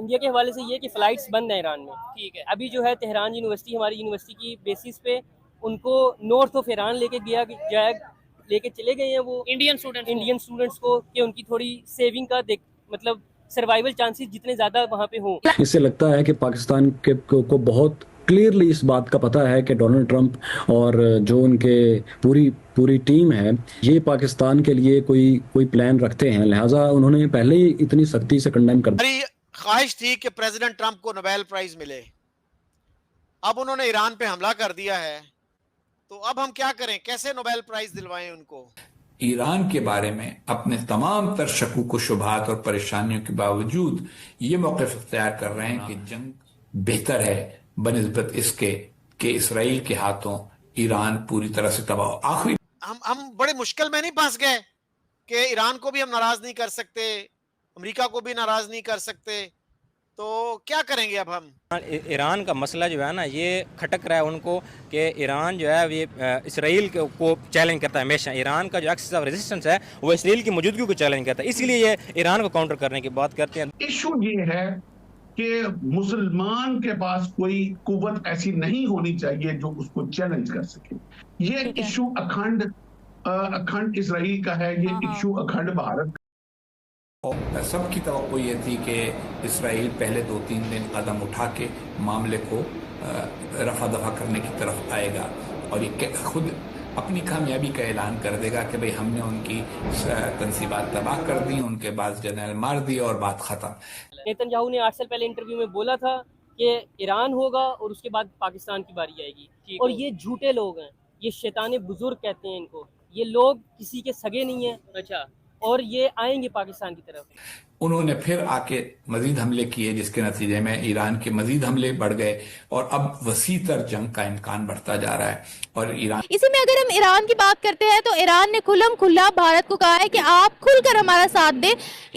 India کے حوالے سے یہ کہ فلائٹس بند ہیں ایران میں. ٹھیک ہے. ابھی جو ہے تہران یونیورسٹی ہماری یونیورسٹی کی بیسس پہ ان کو نارتھ آف ایران لے کے چلے گئے ہیں وہ انڈین اسٹوڈنٹس کو کہ ان کی تھوڑی سیونگ کا مطلب سروائیول چانسز جتنے زیادہ وہاں پہ ہوں. اس سے لگتا ہے کہ پاکستان کو بہت کلیئرلی اس بات کا پتہ ہے کہ ڈونلڈ ٹرمپ اور جو ان کے پوری ٹیم ہے یہ پاکستان کے لیے کوئی پلان رکھتے ہیں، لہٰذا انہوں نے پہلے ہی اتنی سختی سے کنڈیم کر دیا. خواہش تھی کہ پریزیڈنٹ ٹرمپ کو نوبیل پرائز ملے، اب انہوں نے ایران پہ حملہ کر دیا ہے، تو اب ہم کیا کریں؟ کیسے نوبیل پرائز دلوائیں ان کو؟ ایران کے بارے میں اپنے تمام تر شکوک و شبہات اور پریشانیوں کے باوجود یہ موقف اختیار کر رہے ہیں کہ جنگ بہتر ہے بنسبت اس کے کہ اسرائیل کے ہاتھوں ایران پوری طرح سے تباہ ہو. آخری ہم بڑے مشکل میں نہیں پھنس گئے کہ ایران کو بھی ہم ناراض نہیں کر سکتے، امریکہ کو بھی ناراض نہیں کر سکتے، تو کیا کریں گے اب ہم؟ ایران کا مسئلہ جو ہے نا یہ کھٹک رہا ہے ان کو کہ ایران جو ہے یہ اسرائیل کو چیلنج کرتا ہے ہمیشہ. ایران کا جو ایکسس آف ریزسٹنس ہے وہ اسرائیل کی موجودگی کو چیلنج کرتا ہے، اسی لیے یہ ایران کو کاؤنٹر کرنے کی بات کرتے ہیں. ایشو یہ ہے کہ مسلمان کے پاس کوئی قوت ایسی نہیں ہونی چاہیے جو اس کو چیلنج کر سکے. یہ ایشو اکھنڈ اسرائیل کا ہے، یہ ایشو اکھنڈ بھارت. سب کی توقع یہ تھی کہ اسرائیل پہلے 2-3 دن قدم اٹھا کے معاملے کو رفع دفع کرنے کی طرف آئے گا اور یہ خود اپنی کامیابی کا اعلان کر دے گا کہ بھئی ہم نے ان کی تنصیبات تباہ کر دی، ان کے بعد جنرل مار دی اور بات ختم. نیتن یاہو نے 8 سال پہلے انٹرویو میں بولا تھا کہ ایران ہوگا اور اس کے بعد پاکستان کی باری آئے گی، اور یہ جھوٹے لوگ ہیں، یہ شیطان بزرگ کہتے ہیں ان کو. یہ لوگ کسی کے سگے نہیں ہیں. اچھا. اور یہ آئیں گے پاکستان کی طرف. انہوں نے پھر آ کے مزید حملے کیے جس کے نتیجے میں ایران کے مزید حملے بڑھ گئے اور اب وسیع تر جنگ کا امکان بڑھتا جا رہا ہے. اور ایران اسی میں اگر ہم ایران کی بات کرتے ہیں تو ایران نے کھلم کھلا بھارت کو کہا ہے کہ آپ کھل کر ہمارا ساتھ دیں.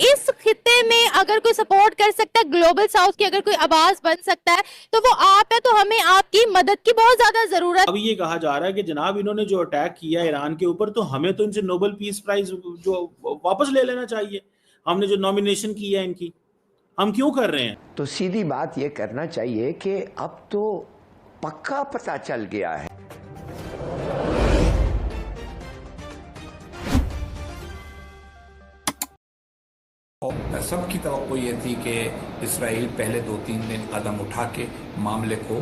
اس خطے میں اگر کوئی سپورٹ کر سکتا ہے، گلوبل ساؤتھ کی اگر کوئی آواز بن سکتا ہے تو وہ آپ ہے، تو ہمیں آپ کی مدد کی بہت زیادہ ضرورت. اب یہ کہا جا رہا ہے کہ جناب انہوں نے جو اٹیک کیا ایران کے اوپر تو ہمیں تو ان سے نوبل پیس پرائز جو واپس لے لینا چاہیے. ہم نے جو نامینیشن کی ہے ان کی، ہم کیوں کر رہے ہیں؟ تو سیدھی بات یہ کرنا چاہیے کہ اب تو پکا پتہ چل گیا ہے. سب کی توقع یہ تھی کہ اسرائیل پہلے 2-3 دن قدم اٹھا کے معاملے کو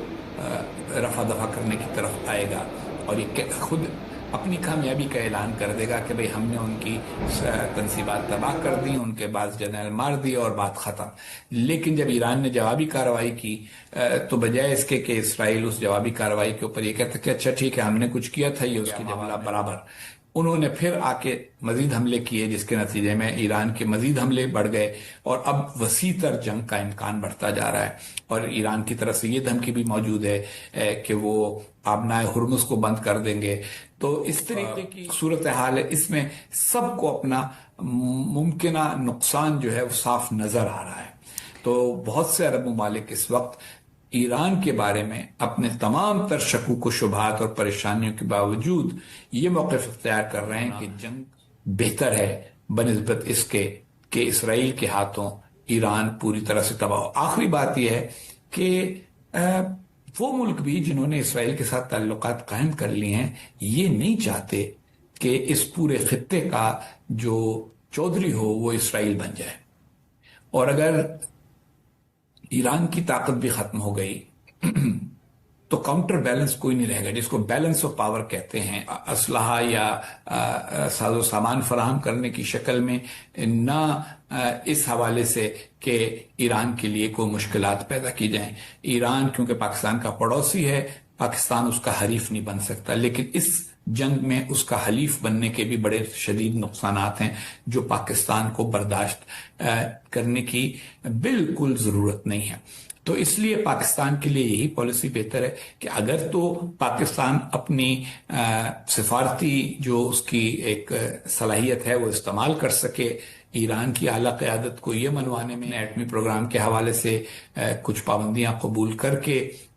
رفع دفع کرنے کی طرف آئے گا اور یہ خود اپنی کامیابی کا اعلان کر دے گا کہ بھئی ہم نے ان کی تنصیبات تباہ کر دی، ان کے بعد جنرل مار دی اور بات ختم. لیکن جب ایران نے جوابی کارروائی کی تو بجائے اس کے کہ اسرائیل اس جوابی کارروائی کے اوپر یہ کہتا کہ اچھا ٹھیک ہے ہم نے کچھ کیا تھا، یہ اس کی معاملہ برابر، انہوں نے پھر آ کے مزید حملے کیے جس کے نتیجے میں ایران کے مزید حملے بڑھ گئے اور اب وسیع تر جنگ کا امکان بڑھتا جا رہا ہے. اور ایران کی طرف سے یہ دھمکی بھی موجود ہے کہ وہ آبنائے ہرمز کو بند کر دیں گے. تو اس طریقے کی صورتحال ہے، اس میں سب کو اپنا ممکنہ نقصان جو ہے وہ صاف نظر آ رہا ہے. تو بہت سے عرب ممالک اس وقت ایران کے بارے میں اپنے تمام تر شکوک و شبہات اور پریشانیوں کے باوجود یہ موقف اختیار کر رہے ہیں کہ جنگ بہتر ہے بنسبت اس کے کہ اسرائیل کے ہاتھوں ایران پوری طرح سے تباہ ہو. آخری بات یہ ہے کہ وہ ملک بھی جنہوں نے اسرائیل کے ساتھ تعلقات قائم کر لیے ہیں یہ نہیں چاہتے کہ اس پورے خطے کا جو چودھری ہو وہ اسرائیل بن جائے. اور اگر ایران کی طاقت بھی ختم ہو گئی تو کاؤنٹر بیلنس کوئی نہیں رہے گا، جس کو بیلنس آف پاور کہتے ہیں. اسلحہ یا ساز و سامان فراہم کرنے کی شکل میں، نہ اس حوالے سے کہ ایران کے لیے کوئی مشکلات پیدا کی جائیں. ایران کیونکہ پاکستان کا پڑوسی ہے، پاکستان اس کا حریف نہیں بن سکتا، لیکن اس جنگ میں اس کا حلیف بننے کے بھی بڑے شدید نقصانات ہیں جو پاکستان کو برداشت کرنے کی بالکل ضرورت نہیں ہے. تو اس لیے پاکستان کے لیے یہی پالیسی بہتر ہے کہ اگر تو پاکستان اپنی سفارتی جو اس کی ایک صلاحیت ہے وہ استعمال کر سکے ایران کی اعلیٰ قیادت کو یہ منوانے میں، ایٹمی پروگرام کے حوالے سے کچھ پابندیاں قبول کر کے